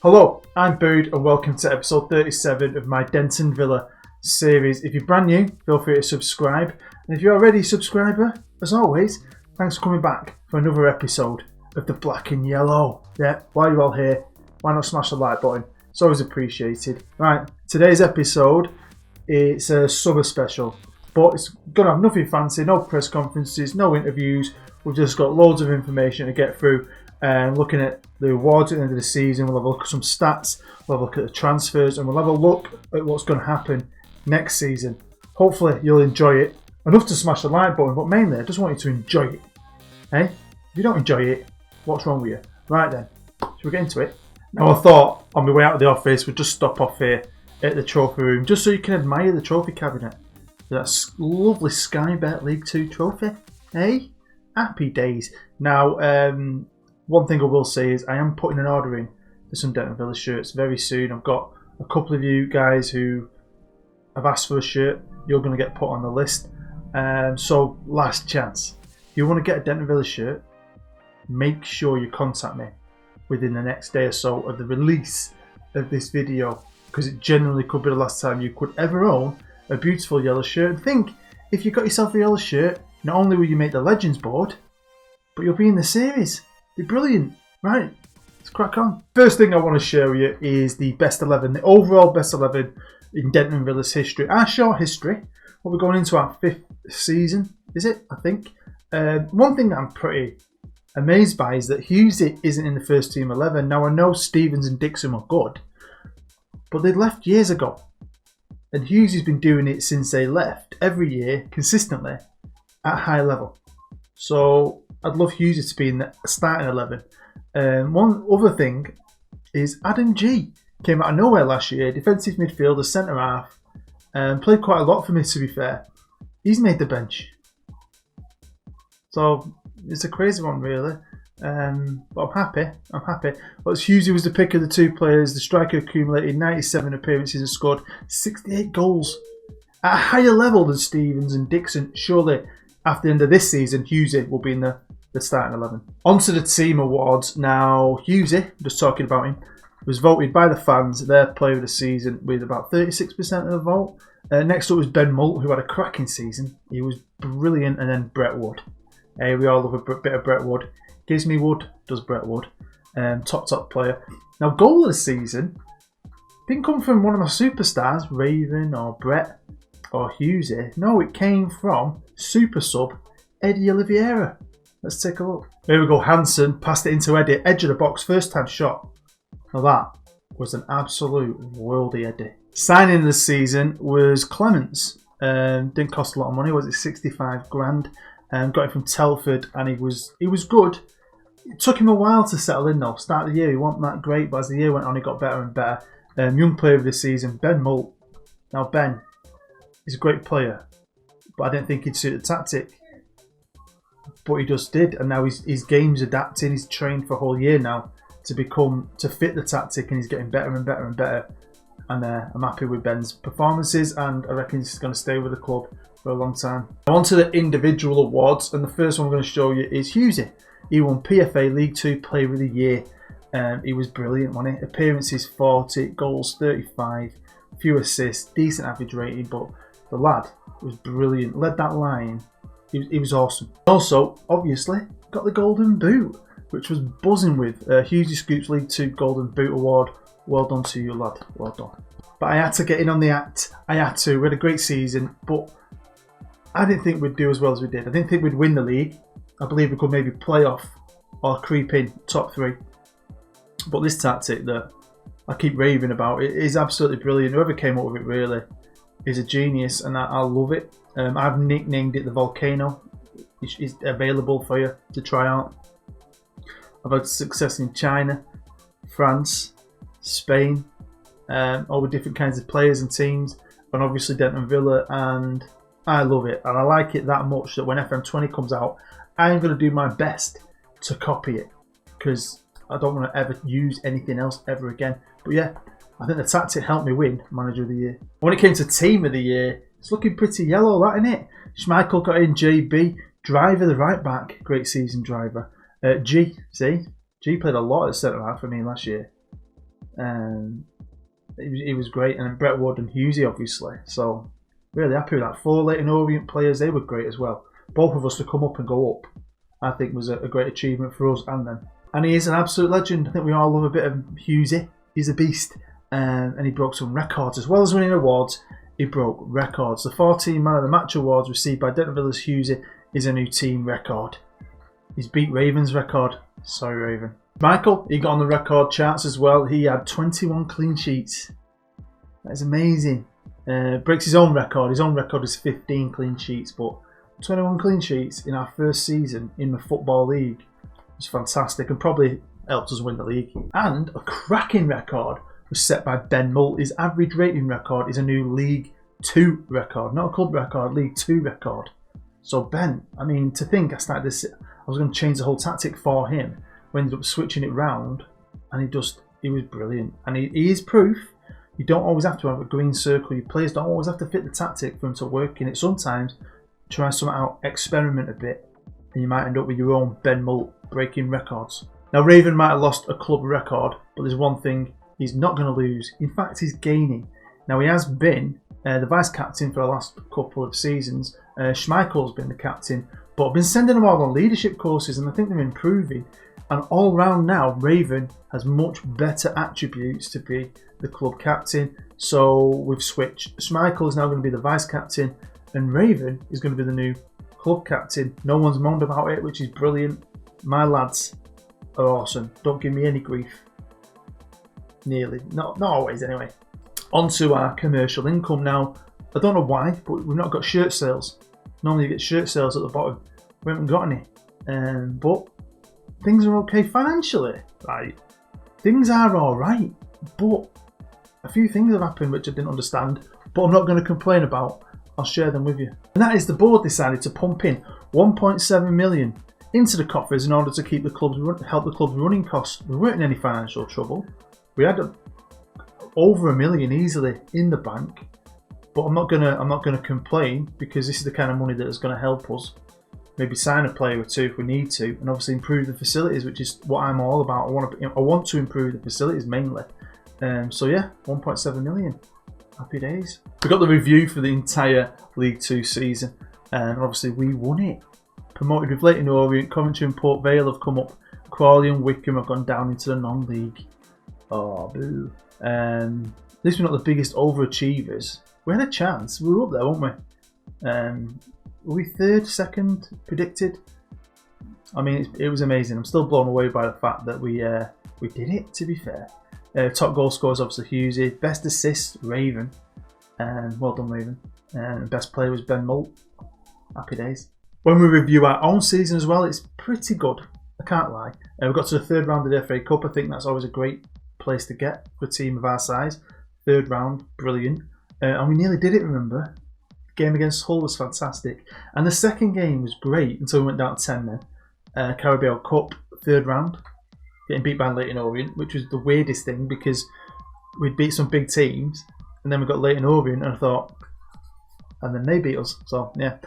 Hello, I'm Bood and welcome to episode 37 of my Denton Villa series. If you're brand new, feel free to subscribe. And if you're already a subscriber, as always, thanks for coming back for another episode of the Black and Yellow. Yeah, while you're all here, why not smash the like button? It's always appreciated. Right, today's episode, it's a summer special. But it's going to have nothing fancy, no press conferences, no interviews. We've just got loads of information to get through. And looking at the awards at the end of the season, we'll have a look at some stats, we'll have a look at the transfers, and we'll have a look at what's going to happen next season. Hopefully you'll enjoy it. Enough to smash the like button, but mainly I just want you to enjoy it. Hey? If you don't enjoy it, what's wrong with you? Right then, shall we get into it? Now I thought on my way out of the office we'd just stop off here at the trophy room, just so you can admire the trophy cabinet. That lovely Sky Bet League 2 trophy. Hey? Happy days. Now, one thing I will say is I am putting an order in for some Denton Villa shirts very soon. I've got a couple of you guys who have asked for a shirt. You're going to get put on the list. So, last chance. If you want to get a Denton Villa shirt, make sure you contact me within the next day or so of the release of this video, because it generally could be the last time you could ever own a beautiful yellow shirt. And think, if you got yourself a yellow shirt, not only will you make the Legends board, but you'll be in the series. Be brilliant. Right, let's crack on. First thing I want to show you is the best 11, the overall best 11 in Denton Villa's history. Our short history, what we're going into our 5th season, is it? I think. One thing that I'm pretty amazed by is that Hughesy isn't in the first team 11. Now I know Stevens and Dixon were good, but they left years ago. And Hughesy's been doing it since they left, every year, consistently, at a high level. So I'd love Hughesy to be in the starting 11. One other thing is Adam G came out of nowhere last year, defensive midfielder, centre half, played quite a lot for me to be fair. He's made the bench. So it's a crazy one really. But I'm happy. Well, Hughesy was the pick of the two players. The striker accumulated 97 appearances and scored 68 goals. At a higher level than Stevens and Dixon, surely after the end of this season, Hughesy will be in the starting 11. On to the team awards. Now, Hughesy, just talking about him, was voted by the fans their player of the season with about 36% of the vote. Next up was Ben Mull, who had a cracking season. He was brilliant. And then Brett Wood. We all love a bit of Brett Wood. Gives me Wood, does Brett Wood. Top player. Now, goal of the season didn't come from one of my superstars, Raven or Brett or Hughesy. No, it came from super sub Eddie Oliveira. Let's take a look. Here we go. Hansen passed it into Eddie. Edge of the box. First time shot. Now that was an absolute worldie, Eddie. Signing of the season was Clements. Didn't cost a lot of money. Was it 65 grand? Got him from Telford and he was good. It took him a while to settle in though. Start of the year he wasn't that great, but as the year went on he got better and better. Young player of the season, Ben Mull. Now Ben is a great player, but I didn't think he'd suit the tactic. But he just did, and now his game's adapting. He's trained for a whole year now to fit the tactic, and he's getting better and better and better. And I'm happy with Ben's performances, and I reckon he's going to stay with the club for a long time. On to the individual awards, and the first one I'm going to show you is Hughesy. He won PFA League 2 Player of the Year. He was brilliant, wasn't he? Appearances 40, goals 35, few assists, decent average rating, but the lad was brilliant. Led that line. He was awesome. Also, obviously, got the Golden Boot, which was buzzing with. Hughesy Scoops League 2 Golden Boot Award. Well done to you, lad. Well done. But I had to get in on the act. I had to. We had a great season, but I didn't think we'd do as well as we did. I didn't think we'd win the league. I believe we could maybe play off or creep in top 3. But this tactic that I keep raving about, it is absolutely brilliant. Whoever came up with it really is a genius, and I love it. I've nicknamed it the VOLCANO. It's available for you to try out. I've had success in China, France, Spain, all with different kinds of players and teams, and obviously Denton Villa, and I love it. And I like it that much that when FM20 comes out, I'm going to do my best to copy it, because I don't want to ever use anything else ever again. But yeah, I think the tactic helped me win Manager of the Year. When it came to Team of the Year, it's looking pretty yellow, that, isn't it? Schmeichel got in, JB. Driver, the right back. Great season, Driver. G played a lot at centre half for me last year. He was great, and then Brett Wood and Hughesy, obviously. So really happy with that. 4 Leyton Orient players, they were great as well. Both of us to come up and go up, I think was a great achievement for us and them. And he is an absolute legend. I think we all love a bit of Hughesy. He's a beast, and he broke some records as well as winning awards. He broke records. The 14 Man of the Match awards received by Denton Villa's Hughesy is a new team record. He's beat Raven's record. Sorry, Raven. Michael, he got on the record charts as well. He had 21 clean sheets. That is amazing. Breaks his own record. His own record is 15 clean sheets, but 21 clean sheets in our first season in the Football League was fantastic and probably helped us win the league. And a cracking record was set by Ben Mull. His average rating record is a new League 2 record, not a club record, League 2 record. So Ben, I mean, to think I was going to change the whole tactic for him. We ended up switching it round, and he was brilliant. And he is proof. You don't always have to have a green circle. Your players don't always have to fit the tactic for them to work in it. Sometimes try something out, experiment a bit, and you might end up with your own Ben Mull breaking records. Now Raven might have lost a club record, but there's one thing he's not going to lose. In fact, he's gaining. Now he has been the vice captain for the last couple of seasons. Schmeichel's been the captain, but I've been sending them all on leadership courses, and I think they're improving. And all round now, Raven has much better attributes to be the club captain. So we've switched. Schmeichel is now going to be the vice captain, and Raven is going to be the new club captain. No one's moaned about it, which is brilliant. My lads are awesome. Don't give me any grief. Nearly. Not always, anyway. On to our commercial income now. I don't know why, but we've not got shirt sales. Normally you get shirt sales at the bottom. We haven't got any. But things are okay financially, right? Things are alright, but a few things have happened which I didn't understand, but I'm not going to complain about. I'll share them with you. And that is the board decided to pump in 1.7 million into the coffers in order to keep help the club's running costs. We weren't in any financial trouble. We had over $1 million easily in the bank, but I'm not gonna complain, because this is the kind of money that is going to help us. Maybe sign a player or two if we need to, and obviously improve the facilities, which is what I'm all about. I want to improve the facilities mainly. So yeah, 1.7 million. Happy days. We got the review for the entire League 2 season, and obviously we won it. Promoted with Leyton Orient, Coventry and Port Vale have come up. Crawley and Wickham have gone down into the non-league. Oh, boo. At least we're not the biggest overachievers. We had a chance. We were up there, weren't we? Were we third, second predicted? I mean, it was amazing. I'm still blown away by the fact that we did it, to be fair. Top goal scorers, obviously, Hughesy. Best assist, Raven. Well done, Raven. Best player was Ben Mull. Happy days. When we review our own season as well, it's pretty good. I can't lie. We got to the third round of the FA Cup. I think that's always a great place to get for a team of our size. Third round, brilliant. And we nearly did it, remember? Game against Hull was fantastic, and the second game was great until we went down to 10 men. Carabao Cup, third round, getting beat by Leyton Orient, which was the weirdest thing because we'd beat some big teams, and then we got Leyton Orient, and I thought, and then they beat us. So yeah,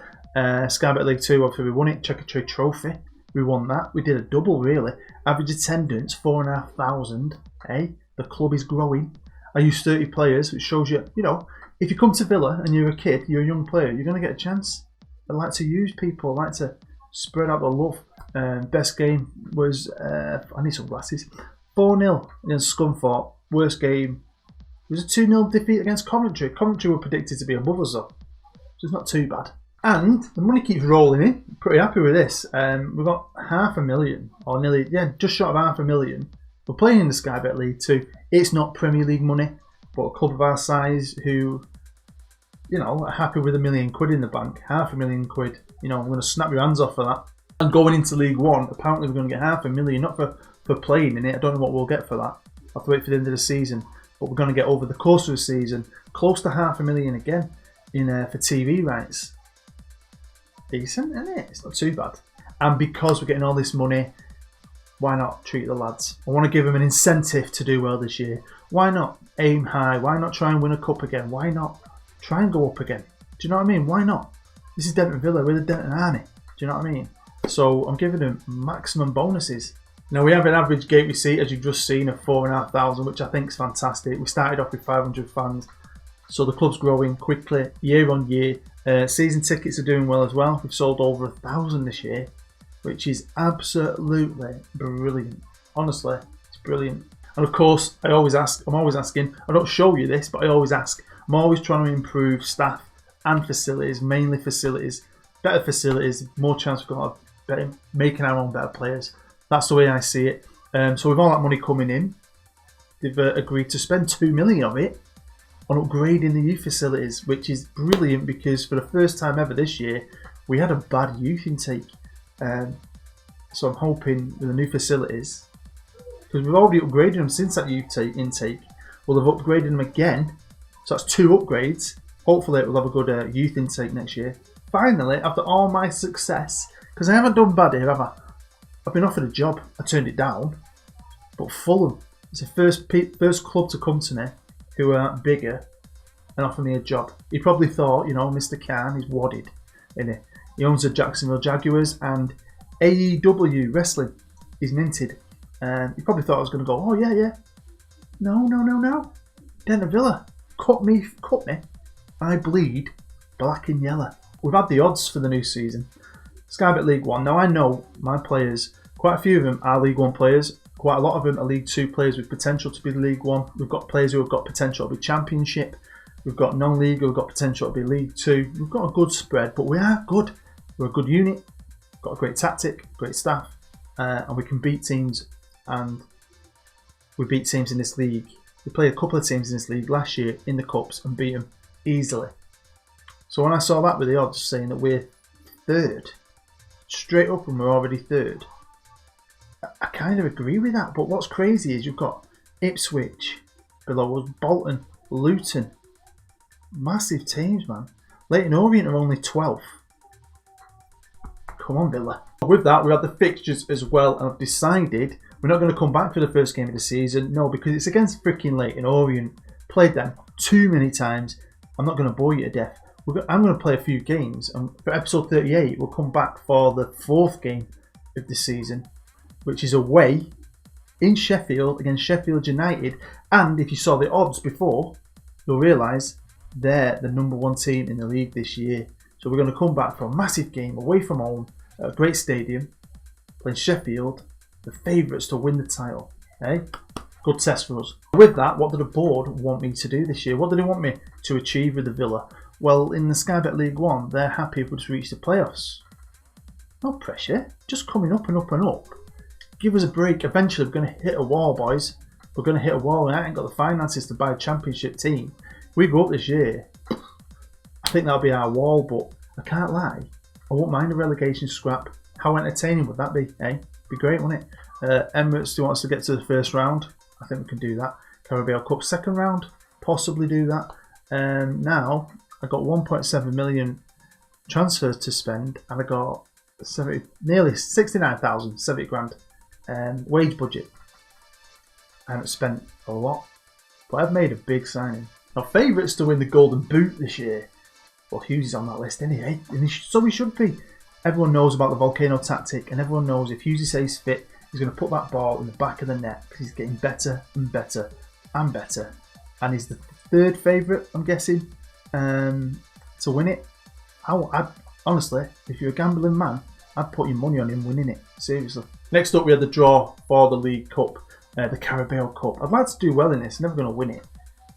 Sky Bet League 2, obviously we won it. Checker Trade Trophy, we won that. We did a double really. Average attendance 4,500. Hey, the club is growing. I used 30 players, which shows you, if you come to Villa and you're a kid, you're a young player, you're going to get a chance. I like to use people, I like to spread out the love. Best game was, I need some glasses, 4-0 against Scunthorpe. Worst game was a 2-0 defeat against Coventry. Coventry were predicted to be above us though, so it's not too bad. And the money keeps rolling in. Pretty happy with this. We've got 500,000, or nearly, just short of 500,000. We're playing in the Sky Bet League 2. It's not Premier League money, but a club of our size who, are happy with £1 million in the bank, £500,000, I'm going to snap your hands off for that. And going into League 1, apparently we're going to get 500,000, not for playing in it. I don't know what we'll get for that. I'll have to wait for the end of the season. But we're going to get over the course of the season close to 500,000 again for TV rights. Decent, isn't it? It's not too bad. And because we're getting all this money, why not treat the lads? I want to give them an incentive to do well this year. Why not aim high? Why not try and win a cup again? Why not try and go up again? Do you know what I mean? Why not? This is Denton Villa. We're the Denton Army. Do you know what I mean? So I'm giving them maximum bonuses. Now we have an average gate receipt, as you've just seen, of 4,500, which I think is fantastic. We started off with 500 fans, so the club's growing quickly year on year. Season tickets are doing well as well. We've sold over 1,000 this year, which is absolutely brilliant. Honestly, it's brilliant. And of course, I'm always asking, I don't show you this, but I always ask, I'm always trying to improve staff and facilities, mainly facilities, better facilities, more chance we've got of making our own better players. That's the way I see it. So with all that money coming in, they've agreed to spend 2 million of it on upgrading the youth facilities, which is brilliant because for the first time ever this year, we had a bad youth intake. So I'm hoping with the new facilities, because we've already upgraded them since that youth intake, we'll have upgraded them again. So that's 2 upgrades. Hopefully we'll have a good youth intake next year. Finally, after all my success, because I haven't done bad here, have I? I've been offered a job. I turned it down. But Fulham, it's the first club to come to me who are bigger and offer me a job. He probably thought, you know, Mr. Khan, he's wadded. Innit? He owns the Jacksonville Jaguars and AEW Wrestling. He's minted. He probably thought I was going to go, oh yeah. No. Denton Villa, cut me. I bleed black and yellow. We've had the odds for the new season. Sky Bet League One. Now I know my players, quite a few of them are League One players. Quite a lot of them are League Two players with potential to be League One. We've got players who have got potential to be Championship. We've got non-league who have got potential to be League Two. We've got a good spread, but we are good. We're a good unit. Got a great tactic, great staff, and we can beat teams. And we beat teams in this league. We played a couple of teams in this league last year in the cups and beat them easily. So when I saw that with the odds saying that we're third, straight up and we're already third, I kind of agree with that. But what's crazy is you've got Ipswich below us, Bolton, Luton, massive teams, man. Leyton Orient are only 12th. Come on, Villa. With that, we have the fixtures as well, and I've decided we're not going to come back for the first game of the season. No, because it's against freaking Leyton Orient. Played them too many times. I'm not going to bore you to death. I'm going to play a few games, and for episode 38, we'll come back for the 4th game of the season, which is away in Sheffield against Sheffield United. And if you saw the odds before, you'll realise they're the number 1 team in the league this year. So we're going to come back for a massive game away from home at a great stadium, playing Sheffield, the favourites to win the title. Eh? Good test for us. With that, what did the board want me to do this year? What did they want me to achieve with the Villa? Well, in the Sky Bet League One, they're happy if we just reach the playoffs. No pressure, just coming up and up and up. Give us a break. Eventually, we're going to hit a wall, boys. We're going to hit a wall, and I ain't got the finances to buy a championship team. We go up this year, I think that'll be our wall, but I can't lie. I won't mind a relegation scrap. How entertaining would that be, eh? Be great, wouldn't it? Emirates who wants to get to the first round. I think we can do that. Carabao Cup second round. Possibly do that. Now, I've got 1.7 million transfers to spend, and I got nearly 69,000, 70 grand wage budget. I haven't spent a lot, but I've made a big signing. Now, favourites to win the Golden Boot this year. Well, Hughes is on that list anyway, and so he should be. Everyone knows about the volcano tactic, and everyone knows if Hughes stays fit, he's going to put that ball in the back of the net because he's getting better and better and better. And he's the 3rd favourite, I'm guessing, to win it. I'd, honestly, if you're a gambling man, I'd put your money on him winning it. Seriously. Next up, we had the draw for the League Cup, the Carabao Cup. I'd like to do well in this. I'm never going to win it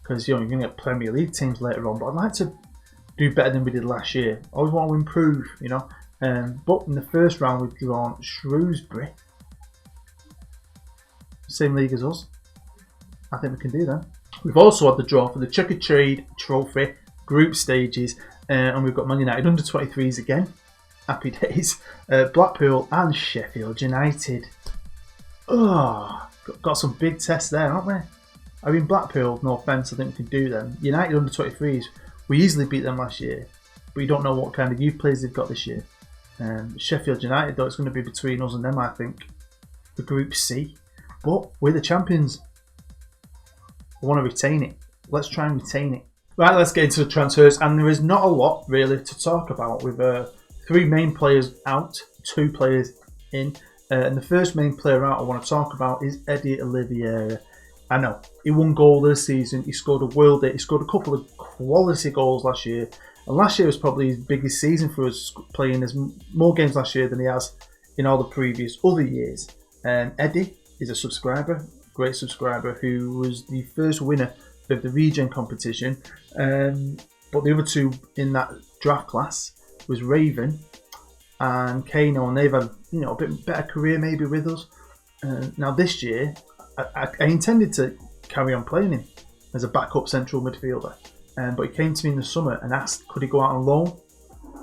because you're going to get Premier League teams later on, but I'd like to do better than we did last year. I always want to improve, you know. But in the first round, we've drawn Shrewsbury. Same league as us. I think we can do that. We've also had the draw for the Checker Trade Trophy group stages, and we've got Man United under 23s again. Happy days. Blackpool and Sheffield United. Oh, got some big tests there, haven't we? I mean, Blackpool, no offence, I think we can do them. United under 23s, we easily beat them last year, but you don't know what kind of youth players they've got this year. Sheffield United, though, it's going to be between us and them, I think, for Group C. But we're the champions. I want to retain it. Let's try and retain it. Right, let's get into the transfers, and there is not a lot really to talk about with 3 main players out, 2 players in. And the first main player out I want to talk about is Eddie Oliveira. I know, he won goal this season, he scored a world hit, he scored a couple of quality goals last year. And last year was probably his biggest season for us, playing more games last year than he has in all the previous other years. Eddie is a subscriber, great subscriber, who was the first winner of the regen competition. But the other two in that draft class was Raven and Kano, and they've had a bit better career maybe with us. Now this year, I intended to carry on playing him as a backup central midfielder, but he came to me in the summer and asked could he go out on loan,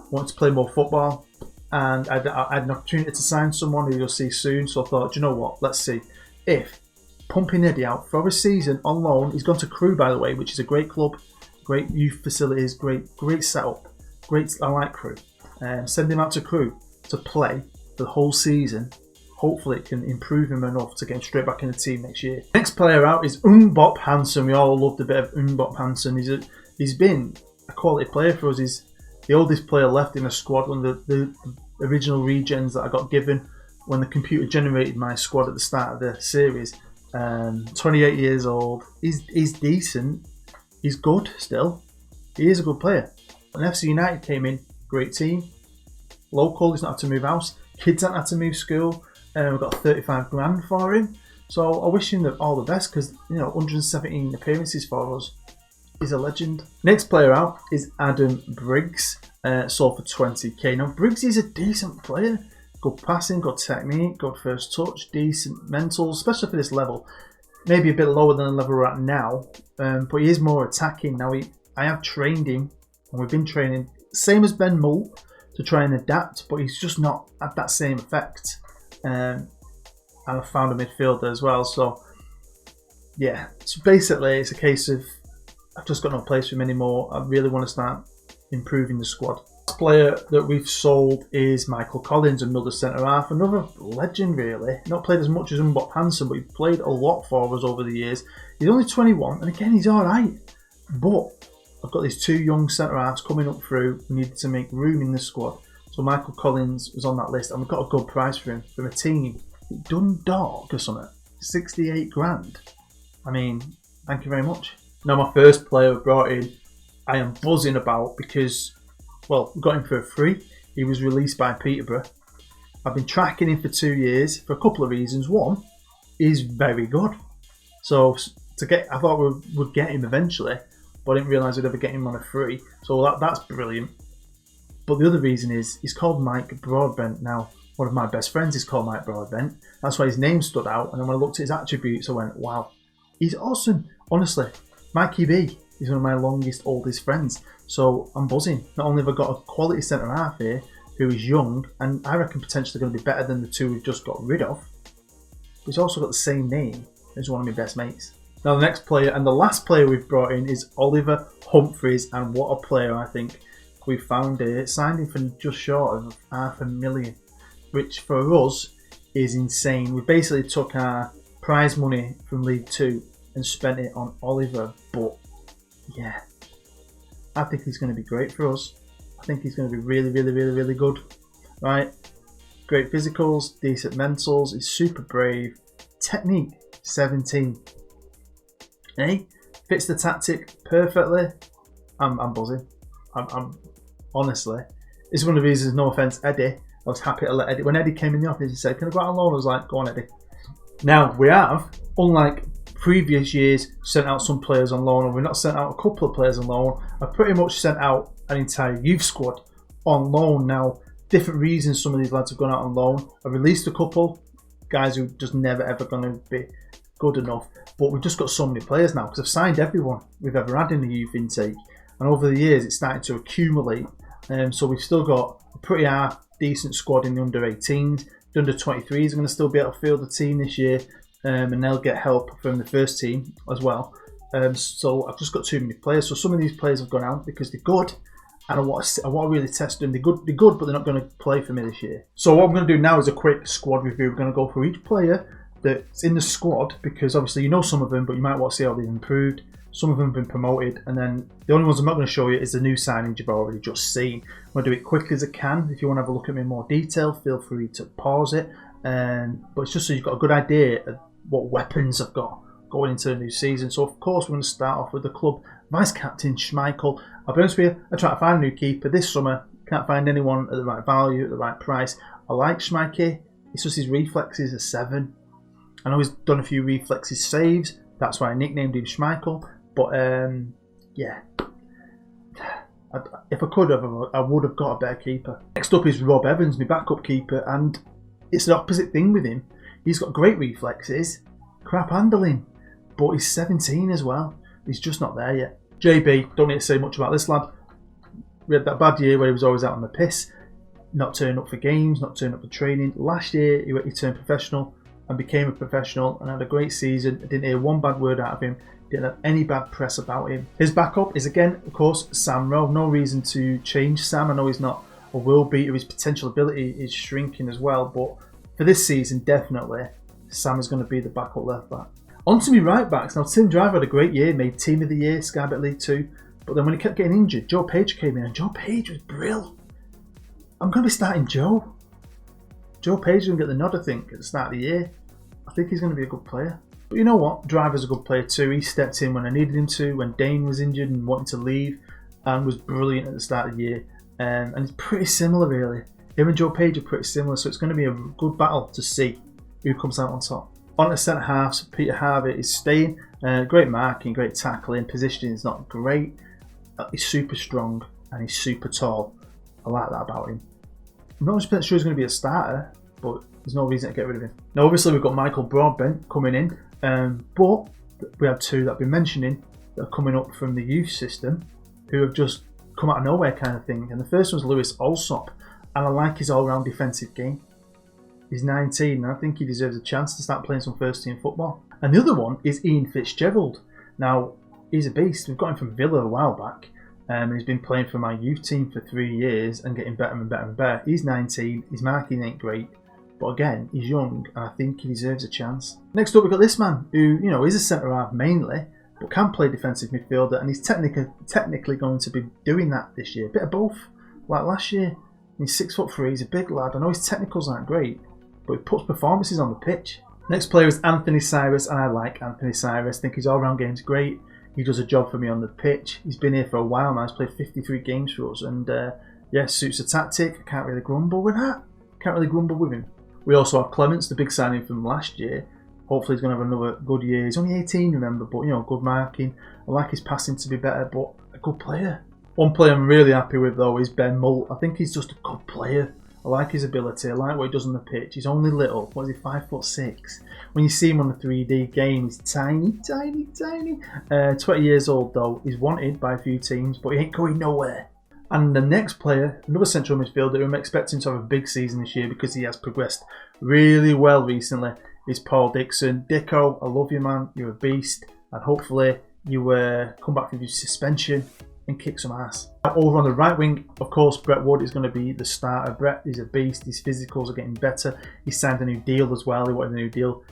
wanted to play more football, and I had an opportunity to sign someone who you'll see soon. So I thought, do you know what? Let's see if pumping Eddie out for a season on loan. He's gone to Crewe, by the way, which is a great club, great youth facilities, great setup, great. I like Crewe. Send him out to Crewe to play the whole season. Hopefully it can improve him enough to get him straight back in the team next year. Next player out is Mbop Hansen. We all loved a bit of Mbop Hansen. He's been a quality player for us. He's the oldest player left in the squad, one of the original regens that I got given when the computer generated my squad at the start of the series. 28 years old. He's decent. He's good still. He is a good player. When FC United came in, great team. Local, he's not had to move house. Kids haven't had to move school. We've got 35 grand for him. So I wish him all the best because 117 appearances for us. He's a legend. Next player out is Adam Briggs. Sold for 20k. Now Briggs is a decent player. Good passing, good technique, good first touch, decent mentals, especially for this level. Maybe a bit lower than the level we're at now, but he is more attacking. Now I have trained him, and we've been training, same as Ben Mull, to try and adapt, but he's just not had that same effect. And I found a midfielder as well, so yeah. So basically it's a case of I've just got no place for him anymore. I really want to start improving the squad. Player that we've sold is Michael Collins, another centre half, another legend really. Not played as much as Mbop Hansen, but he played a lot for us over the years. He's only 21, and again he's alright, but I've got these two young centre halves coming up through. We needed to make room in the squad, so Michael Collins was on that list, and we got a good price for him from a team, Dundalk or something, 68 grand. I mean, thank you very much. Now my first player I brought in, I am buzzing about because, well, we got him for free. He was released by Peterborough. I've been tracking him for 2 years for a couple of reasons. One, he's very good. So I thought we'd get him eventually, but I didn't realise we'd ever get him on a free. So that's brilliant. But the other reason is he's called Mike Broadbent. Now, one of my best friends is called Mike Broadbent. That's why his name stood out. And then when I looked at his attributes, I went, wow, he's awesome. Honestly, Mikey B is one of my longest, oldest friends. So I'm buzzing. Not only have I got a quality centre half here who is young, and I reckon potentially going to be better than the two we've just got rid of, but he's also got the same name as one of my best mates. Now the next player and the last player we've brought in is Oliver Humphreys, and what a player I think we found here. Signed him for just short of $500,000, which for us is insane. We basically took our prize money from League 2 and spent it on Oliver, but yeah, I think he's going to be great for us. I think he's going to be really, really, really, really good. Right? Great physicals, decent mentals, he's super brave. Technique, 17. Hey, fits the tactic perfectly. I'm buzzing. I'm honestly, it's one of the reasons, no offence, Eddie. I was happy to let Eddie, when Eddie came in the office, he said, can I go out on loan? I was like, go on, Eddie. Now, we have, unlike previous years, sent out some players on loan, and we've not sent out a couple of players on loan. I've pretty much sent out an entire youth squad on loan. Now, different reasons some of these lads have gone out on loan. I've released a couple guys who just never ever going to be good enough, but we've just got so many players now because I've signed everyone we've ever had in the youth intake, and over the years it's starting to accumulate. So we've still got a pretty decent squad in the under 18s. The under 23s are going to still be able to field the team this year, and they'll get help from the first team as well. So I've just got too many players. So some of these players have gone out because they're good, and I want to really test them. They're good, but they're not going to play for me this year. So what I'm going to do now is a quick squad review. We're going to go for each player that's in the squad, because obviously you know some of them, but you might want to see how they've improved. Some of them have been promoted, and then the only ones I'm not going to show you is the new signings you've already just seen. I'm going to do it quick as I can. If you want to have a look at me in more detail, feel free to pause it But it's just so you've got a good idea of what weapons I've got going into the new season. So of course we're going to start off with the club vice captain Schmeichel. I'll be honest with you, I tried to find a new keeper this summer, can't find anyone at the right value, at the right price. I like Schmeichel, it's just his reflexes are 7. I know he's done a few reflexes saves, that's why I nicknamed him Schmeichel, but yeah, if I could have, I would have got a better keeper. Next up is Rob Evans, my backup keeper, and it's the opposite thing with him. He's got great reflexes, crap handling, but he's 17 as well. He's just not there yet. JB, don't need to say much about this lad. We had that bad year where he was always out on the piss, not turning up for games, not turning up for training. Last year he turned professional and became a professional and had a great season. I didn't hear one bad word out of him, didn't have any bad press about him. His backup is again, of course, Sam Rowe. No reason to change Sam. I know he's not a world beater, his potential ability is shrinking as well, but for this season, definitely, Sam is going to be the backup left back. On to me right backs. Now, Tim Driver had a great year, made Team of the Year, Sky Bet League 2, but then when he kept getting injured, Joe Page came in, and Joe Page was brilliant. I'm going to be starting Joe. Joe Page is going to get the nod, I think, at the start of the year. I think he's going to be a good player. But you know what? Driver's a good player too. He stepped in when I needed him to, when Dane was injured and wanted to leave, and was brilliant at the start of the year. And it's pretty similar, really. Him and Joe Page are pretty similar, so it's going to be a good battle to see who comes out on top. On to centre halves, Peter Harvey is staying. Great marking, great tackling, positioning is not great. He's super strong and he's super tall. I like that about him. I'm not 100% sure he's going to be a starter, but there's no reason to get rid of him. Now, obviously, we've got Michael Broadbent coming in, but we have 2 that I've been mentioning that are coming up from the youth system who have just come out of nowhere kind of thing. And the first one's Lewis Alsop, and I like his all-round defensive game. He's 19 and I think he deserves a chance to start playing some first team football. And the other one is Ian Fitzgerald. Now, he's a beast. We've got him from Villa a while back. He's been playing for my youth team for 3 years and getting better and better and better. He's 19, his marking ain't great, but again, he's young and I think he deserves a chance. Next up, we've got this man who, you know, is a centre half mainly, but can play defensive midfielder, and he's technically going to be doing that this year. A bit of both, like last year. He's 6'3", he's a big lad. I know his technicals aren't great, but he puts performances on the pitch. Next player is Anthony Cyrus, and I like Anthony Cyrus. I think his all-round game's great. He does a job for me on the pitch. He's been here for a while now. He's played 53 games for us, and yeah, suits the tactic. I can't really grumble with that. Can't really grumble with him. We also have Clements, the big signing from last year. Hopefully he's going to have another good year. He's only 18, remember, but you know, good marking. I like his passing to be better, but a good player. One player I'm really happy with though is Ben Mull. I think he's just a good player. I like his ability. I like what he does on the pitch. He's only little. What is he, 5'6"? When you see him on the 3D game, he's tiny, tiny, tiny. 20 years old though. He's wanted by a few teams, but he ain't going nowhere. And the next player, another central midfielder who I'm expecting to have a big season this year because he has progressed really well recently, is Paul Dixon. Dicko, I love you, man. You're a beast. And hopefully you come back from your suspension and kick some ass. Over on the right wing, of course, Brett Wood is going to be the starter. Brett is a beast. His physicals are getting better. He signed a new deal as well. He wanted a new deal.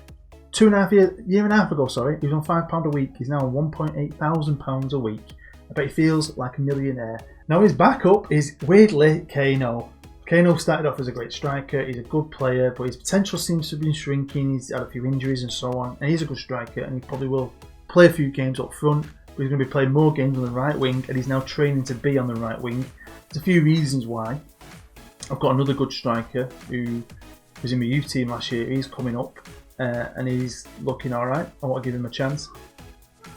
Year and a half ago, sorry. He was on £5 a week. He's now on £1,800 a week. I bet he feels like a millionaire. Now his backup is weirdly Kano. Kano started off as a great striker. He's a good player, but his potential seems to have been shrinking. He's had a few injuries and so on. And he's a good striker, and he probably will play a few games up front. But he's going to be playing more games on the right wing, and he's now training to be on the right wing. There's a few reasons why. I've got another good striker who was in my youth team last year. He's coming up, and he's looking alright. I want to give him a chance.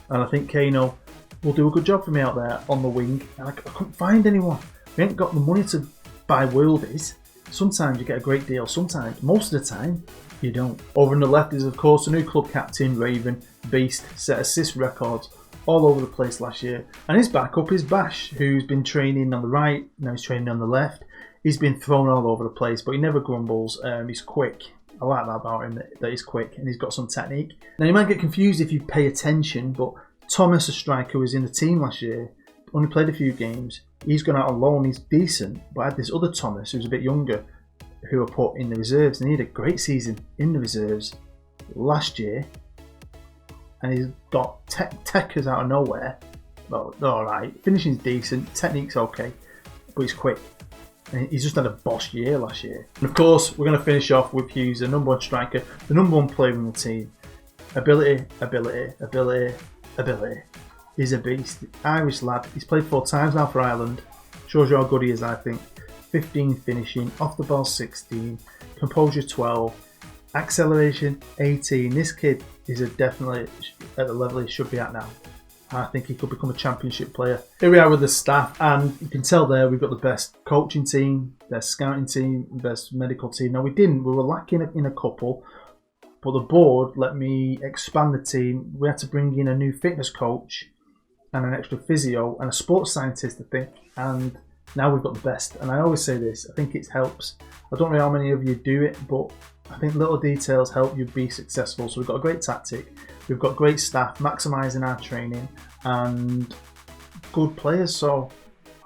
And I think Kano will do a good job for me out there on the wing. And I couldn't find anyone. We ain't got the money to buy worldies. Sometimes you get a great deal, sometimes, most of the time, you don't. Over on the left is, of course, the new club captain, Raven, beast, set assist records all over the place last year. And his backup is Bash, who's been training on the right, now he's training on the left. He's been thrown all over the place, but he never grumbles. He's quick. I like that about him, that he's quick and he's got some technique. Now, you might get confused if you pay attention, but Thomas, a striker, was in the team last year, only played a few games. He's gone out on loan, he's decent, but I had this other Thomas, who's a bit younger, who were put in the reserves, and he had a great season in the reserves last year. And he's got techers out of nowhere. Well, they're alright. Finishing's decent, technique's okay, but he's quick. And he's just had a boss year last year. And of course, we're going to finish off with Hughes, the number 1 striker, the number 1 player in the team. Ability. He's a beast. Irish lad. He's played 4 times now for Ireland. Shows you how good he is, I think. 15 finishing, off the ball 16, composure 12, acceleration 18. This kid is definitely at the level he should be at now. I think he could become a championship player. Here we are with the staff, and you can tell there we've got the best coaching team, best scouting team, best medical team. Now we were lacking in a couple, but the board let me expand the team. We had to bring in a new fitness coach and an extra physio and a sports scientist, I think, and now we've got the best. And I always say this, I think it helps. I don't know how many of you do it, but I think little details help you be successful. So we've got a great tactic, we've got great staff, maximising our training, and good players. So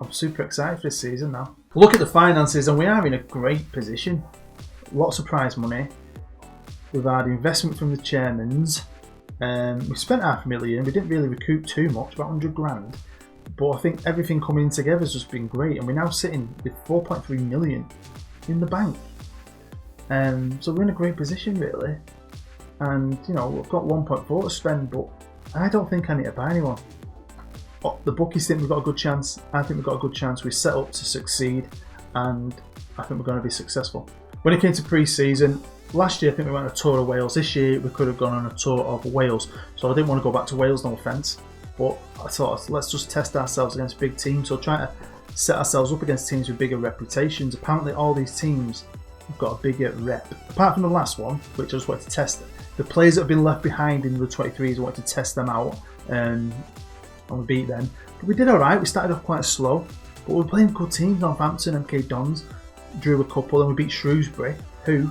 I'm super excited for this season now. Look at the finances, and we are in a great position. Lots of prize money. We've had investment from the chairmans. We spent $500,000. We didn't really recoup too much, about 100 grand. But I think everything coming in together has just been great, and we're now sitting with 4.3 million in the bank. So we're in a great position, really. And you know, we've got 1.4 to spend, but I don't think I need to buy anyone. The bookies think we've got a good chance. I think we've got a good chance. We're set up to succeed, and I think we're going to be successful. When it came to pre-season, last year I think we went on a tour of Wales. This year we could have gone on a tour of Wales. So I didn't want to go back to Wales, no offence. But I thought, let's just test ourselves against big teams. So try to set ourselves up against teams with bigger reputations. Apparently all these teams have got a bigger rep. Apart from the last one, which I just wanted to test. The players that have been left behind in the 23s, I wanted to test them out. And we beat them. But we did alright. We started off quite slow. But we were playing good teams. Northampton, MK Dons. Drew a couple. And we beat Shrewsbury, who,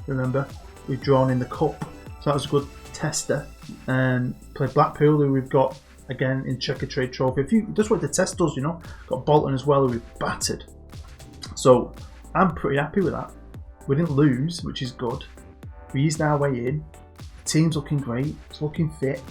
remember, we've drawn in the cup. So that was a good tester. Played Blackpool, who we've got again in Checker Trade Trophy. If you just want to test us, you know, got Bolton as well, who we've battered. So I'm pretty happy with that. We didn't lose, which is good. We eased our way in. The team's looking great. It's looking fit.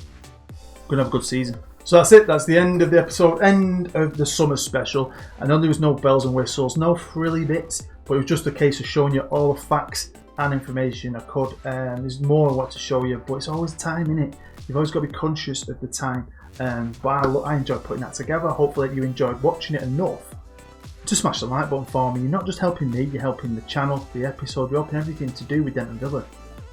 We're gonna have a good season. So that's it. That's the end of the episode. End of the summer special. I know there was no bells and whistles, no frilly bits, but it was just a case of showing you all the facts and information I could. There's more I want to show you, but it's always time, innit? You've always got to be conscious of the time. But I enjoyed putting that together. Hopefully you enjoyed watching it enough to smash the like button for me. You're not just helping me, you're helping the channel, the episode, you're helping everything to do with Denton Villa.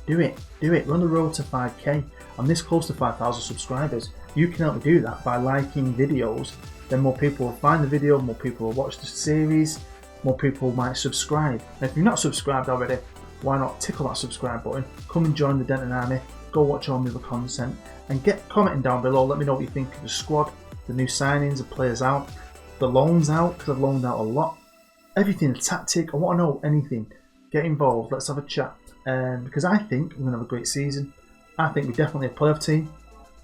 Do it. We're on the road to 5k. I'm this close to 5,000 subscribers. You can help me do that by liking videos. Then more people will find the video, more people will watch the series, more people might subscribe. And if you're not subscribed already, why not tickle that subscribe button, come and join the Denton Army, go watch all my other content, and get commenting down below. Let me know what you think of the squad, the new signings, the players out, the loans out, because I've loaned out a lot. Everything, the tactic, I want to know anything. Get involved, let's have a chat. Because I think we're going to have a great season. I think we're definitely a playoff team.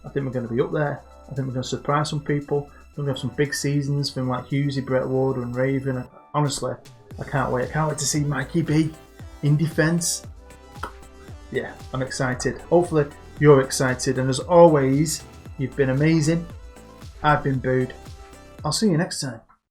I think we're going to be up there. I think we're going to surprise some people. We're going to have some big seasons from like Hughesy, Brett Ward and Raven. Honestly, I can't wait. I can't wait to see Mikey B in defence. Yeah, I'm excited. Hopefully you're excited. And as always, you've been amazing. I've been Bood. I'll see you next time.